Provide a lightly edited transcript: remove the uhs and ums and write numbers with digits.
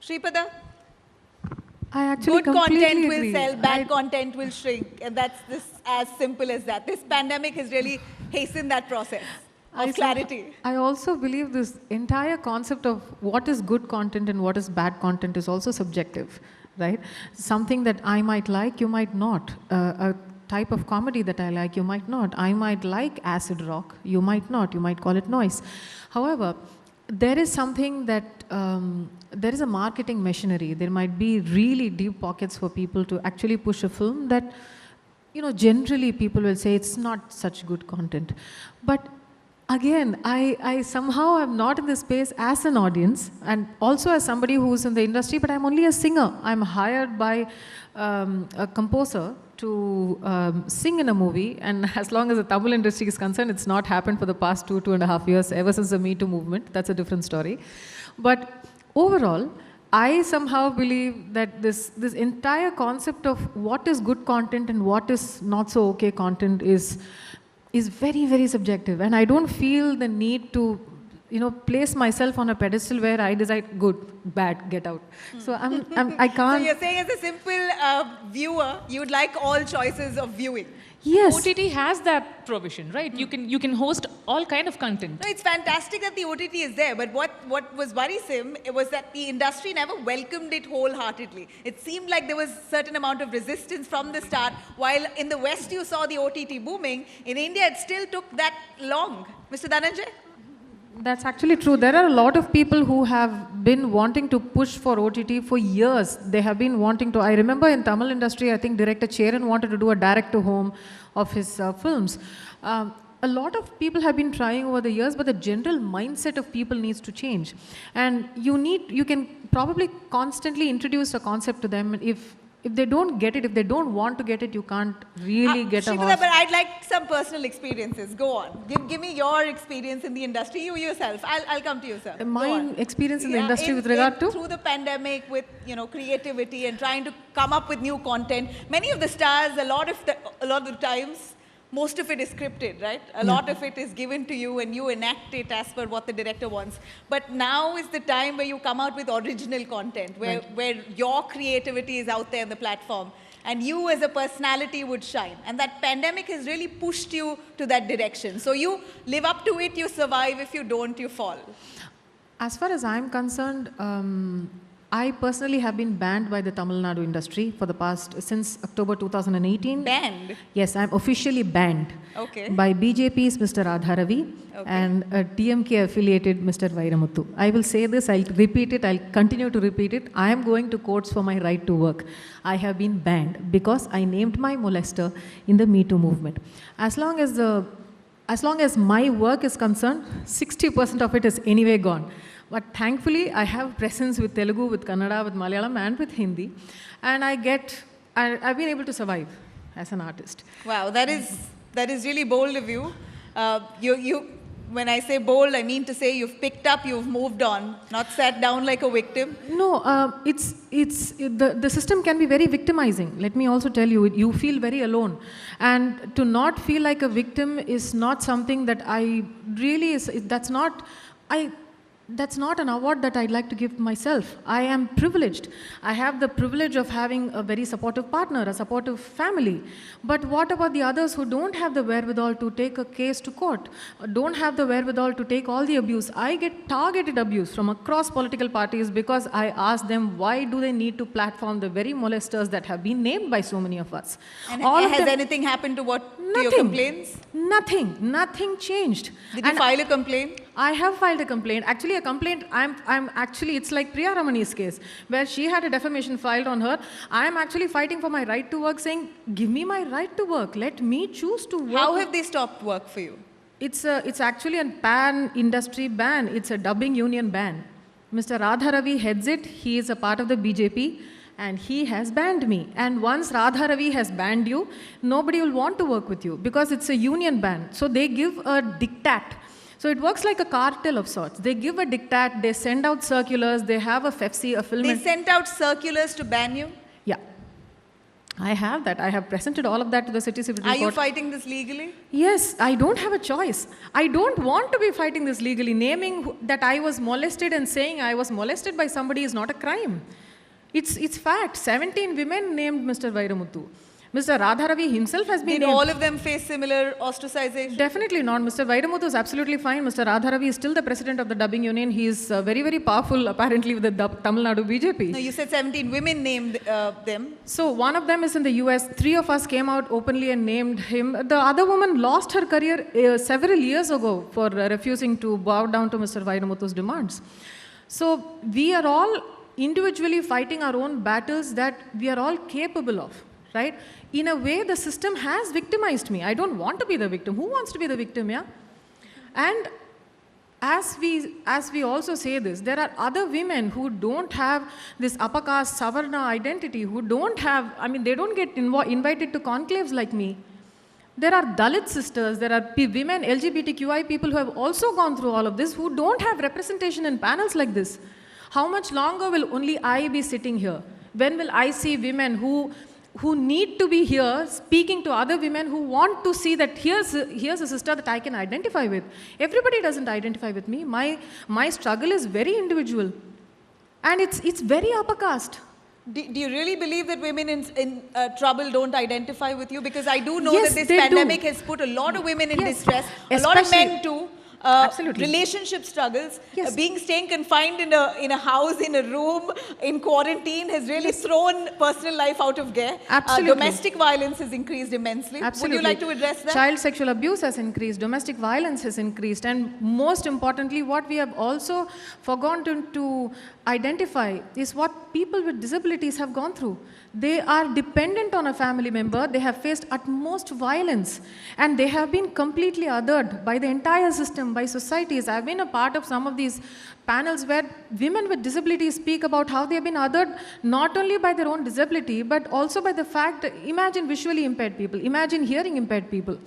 Sripada? I actually Good content will agree. sell, bad content will shrink. And that's as simple as that. This pandemic has really hastened that process of clarity. I also believe this entire concept of what is good content and what is bad content is also subjective, right? Something that I might like, you might not. A type of comedy that I like, you might not. I might like acid rock, you might not. You might call it noise. However, there is something that there is a marketing machinery. There might be really deep pockets for people to actually push a film that, generally people will say it's not such good content. But again, I somehow am not in this space as an audience and also as somebody who's in the industry, but I'm only a singer. I'm hired by a composer to sing in a movie, and as long as the Tamil industry is concerned, it's not happened for the past 2.5 years, ever since the Me Too movement. That's a different story. But overall, I somehow believe that this entire concept of what is good content and what is not so okay content is very, very subjective. And I don't feel the need to place myself on a pedestal where I decide good, bad, get out. So I can't. So you're saying as a simple viewer, you'd like all choices of viewing. Yes. OTT has that provision, right? You can host all kind of content. No, it's fantastic that the OTT is there, but what was worrisome was that the industry never welcomed it wholeheartedly. It seemed like there was a certain amount of resistance from the start. While in the West you saw the OTT booming, in India it still took that long. Mr. Dhananjay? That's actually true. There are a lot of people who have been wanting to push for OTT for years. They have been wanting to. I remember in Tamil industry, I think director Cheran wanted to do a direct-to-home of his films. A lot of people have been trying over the years, but the general mindset of people needs to change. And you can probably constantly introduce a concept to them. If they don't get it, if they don't want to get it, you can't really get a horse. But I'd like some personal experiences. Go on. Give me your experience in the industry. You yourself. I'll come to you, sir. My experience in the industry with regard to? Through the pandemic with, creativity and trying to come up with new content. Many of the stars, a lot of the times, most of it is scripted, right? A lot of it is given to you and you enact it as per what the director wants. But now is the time where you come out with original content, where your creativity is out there on the platform and you as a personality would shine. And that pandemic has really pushed you to that direction. So you live up to it, you survive. If you don't, you fall. As far as I'm concerned, I personally have been banned by the Tamil Nadu industry since October 2018. Banned? Yes, I'm officially banned. Okay. By BJP's Mr. Radharavi and a TMK affiliated Mr. Vairamuthu. I will say this, I'll repeat it, I'll continue to repeat it. I am going to courts for my right to work. I have been banned because I named my molester in the Me Too movement. As long as my work is concerned, 60% of it is anyway gone. But thankfully, I have presence with Telugu, with Kannada, with Malayalam, and with Hindi. And I've been able to survive as an artist. Wow, that is really bold of you. When I say bold, I mean to say you've picked up, you've moved on, not sat down like a victim. No, the system can be very victimizing. Let me also tell you, you feel very alone. And to not feel like a victim is not something that that's not an award that I'd like to give myself. I am privileged. I have the privilege of having a very supportive partner, a supportive family. But what about the others who don't have the wherewithal to take a case to court, don't have the wherewithal to take all the abuse? I get targeted abuse from across political parties because I ask them why do they need to platform the very molesters that have been named by so many of us. And has anything happened to your complaints? Nothing changed. Did you file a complaint? I have filed a complaint. Actually, a complaint, it's like Priya Ramani's case, where she had a defamation filed on her. I am actually fighting for my right to work, saying, give me my right to work. Let me choose to work. How have they stopped work for you? It's actually a pan-industry ban. It's a dubbing union ban. Mr. Radharavi heads it. He is a part of the BJP. And he has banned me. And once Radharavi has banned you, nobody will want to work with you because it's a union ban. So they give a diktat. So it works like a cartel of sorts. They give a diktat, they send out circulars, they have a FEFC, a film. They sent out circulars to ban you? Yeah. I have that. I have presented all of that to the city civil Are court. you fighting this legally? Yes, I don't have a choice. I don't want to be fighting this legally. Naming that I was molested and saying I was molested by somebody is not a crime. It's fact. 17 women named Mr. Vairamuthu. Mr. Radharavi himself has been Did named. all of them face similar ostracization? Definitely not. Mr. Vairamuthu is absolutely fine. Mr. Radharavi is still the president of the dubbing union. He is very, very powerful apparently with the Tamil Nadu BJP. No, you said 17 women named them. So one of them is in the US. 3 of us came out openly and named him. The other woman lost her career several years ago for refusing to bow down to Mr. Vairamuthu's demands. So we are all individually fighting our own battles that we are all capable of, right? In a way, the system has victimized me. I don't want to be the victim. Who wants to be the victim, yeah? And as we also say this, there are other women who don't have this upper caste Savarna identity, who don't have, I mean, they don't get invited to conclaves like me. There are Dalit sisters, there are women, LGBTQI people who have also gone through all of this, who don't have representation in panels like this. How much longer will only I be sitting here? When will I see women who need to be here speaking to other women who want to see that here's a sister that I can identify with? Everybody doesn't identify with me. My struggle is very individual. And it's very upper caste. Do you really believe that women in trouble don't identify with you? Because I do know Yes, that this they pandemic do. has put a lot of women in Yes, distress, a lot of especially- men too. Absolutely. Relationship struggles, Yes. staying confined in a house, in a room, in quarantine has really thrown personal life out of gear. Absolutely. Domestic violence has increased immensely. Absolutely. Would you like to address that? Child sexual abuse has increased, domestic violence has increased, and most importantly, what we have also forgotten to identify is what people with disabilities have gone through. They are dependent on a family member, they have faced utmost violence, and they have been completely othered by the entire system, by societies. I've been a part of some of these panels where women with disabilities speak about how they have been othered not only by their own disability, but also by the fact, imagine visually impaired people, imagine hearing impaired people.